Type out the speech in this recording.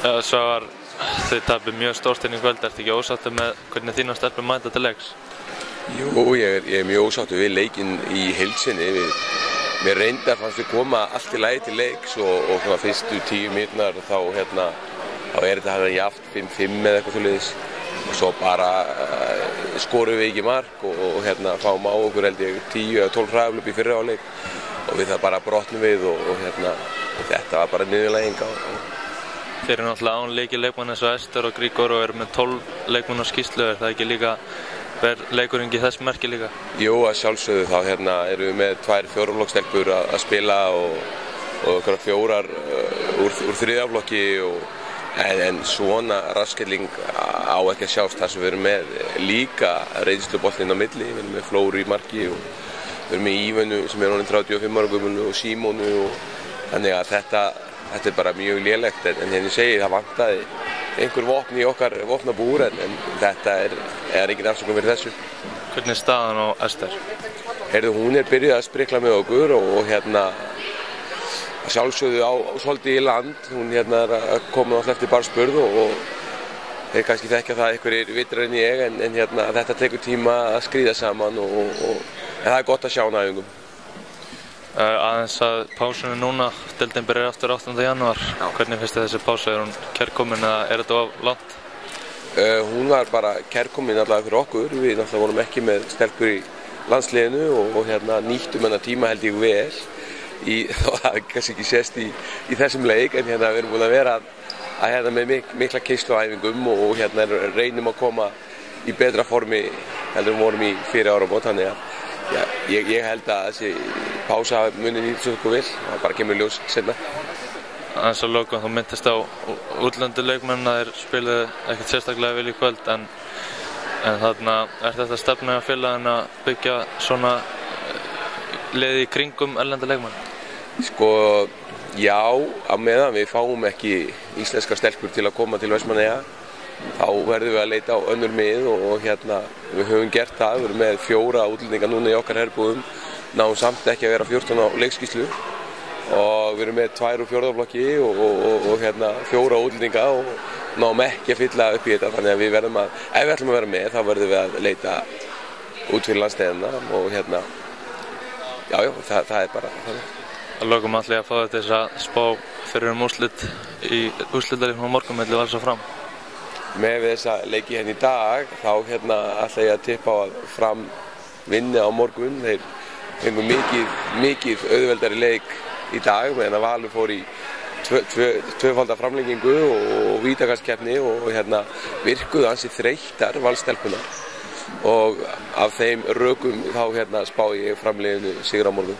Ja, Svavar, þið tapir mjög stórt inn í kvöld. Ertu ekki ósáttur með hvernig þínar stelpur mæta til leiks? Jú, ég er mjög ósáttur við leikinn í heild sinni. Mér reyndar fannst við koma allt í lagi til leiks og svona fyrstu 10 mínúturnar þá er þetta hann jafnt 5-5 eða eitthvað svoleiðis. Og svo bara skorum við ekki mark og fáum á okkur held ég 10 eða 12 hraðaflöp í fyrri hálfleik og við það bara brotnum við og þetta var bara niðurlæging á. Þeir eru náttúrulega án leikmann eins og Ester og Grigor og eru með 12 leikmann á skýrslu. Er það ekki líka, ber leikurinn ekki þess merki líka? Jú, að sjálfsögðu þá erum við með 2 fjóraflokksstelpur að spila og 4 úr þriðjaflokki en svona raskelling á ekki að sjást þar sem við erum með líka reynsluboltinn á milli. Við erum með Flóru í marki og við erum með Ívönu sem er orðin 35 ára gömul og Símonu og þannig að þetta er bara mjög lélegt en ég segi það vantaði einhver vopn í okkar vopnabúr en þetta er engin afsökun fyrir þessu. Hvernig er staðan á Ester? Hún er byrjuð að sprikla með okkur og sjálfsögðu á svolítið í land. Hún er að koma alltaf eftir bara spurð og þeir kannski þekkja það einhverjir vitrar en ég en þetta tekur tíma að skríða saman en það er gott að sjá hana æfingum. Aðeins að pásunni núna, deildin byrjar aftur 8. janúar. Já. Hvernig finnst þið þessi pása? Er hún kærkomin eða er þetta of langt? Hún var bara kærkomin allavega fyrir okkur. Við náttúrulega vorum ekki með stelpur í landsliðinu og nýttum hennar tíma held ég vel. Það er kannski ekki sést í þessum leik en við erum búin að vera með mikla keyrslu á æfingum og reynum að koma í betra formi heldur við vorum í fyrir áramót. Þannig að ég held að þessi pása muni nýtast okkur vel, það bara kemur ljós seinna. Aðeins að lokum, þú minntist á útlendu leikmenn að þeir spiluðu ekkert sérstaklega vel í kvöld en þarna er þetta stefna að félaginu að byggja svona liði í kringum erlenda leikmenn? Sko, já, á meðan við fáum ekki íslenskar stelpur til að koma til Vestmannaeyja þá verðum við að leita á önnur mið og við höfum gert það, við erum með 4 útlendinga núna í okkar herbúðum, náum samt ekki að vera 14 á leikskýrslu og við erum með 2 úr fjórðaflokki og 4 útlendinga og náum ekki að fylla upp í þetta þannig að við verðum ef við ætlum að vera með þá verðum við að leita út fyrir landsliðina og það er bara þannig. Að lokum ætla ég að fá þetta þess að spá fyrir úrslit í úrslitaleiknum á morgun milli Vals og Fram. Með þessa leiki í dag þá ætla ég að tippa á að Fram vinni á morgun. Þeir fengu mikið auðveldari leik í dag meðan að Valur fór í tvöfalda framlengingu og vítakastkeppni og virkuðu ansi þreyttar Valsstelpunar og af þeim rökum þá spá ég Framliðinu sigur á morgun.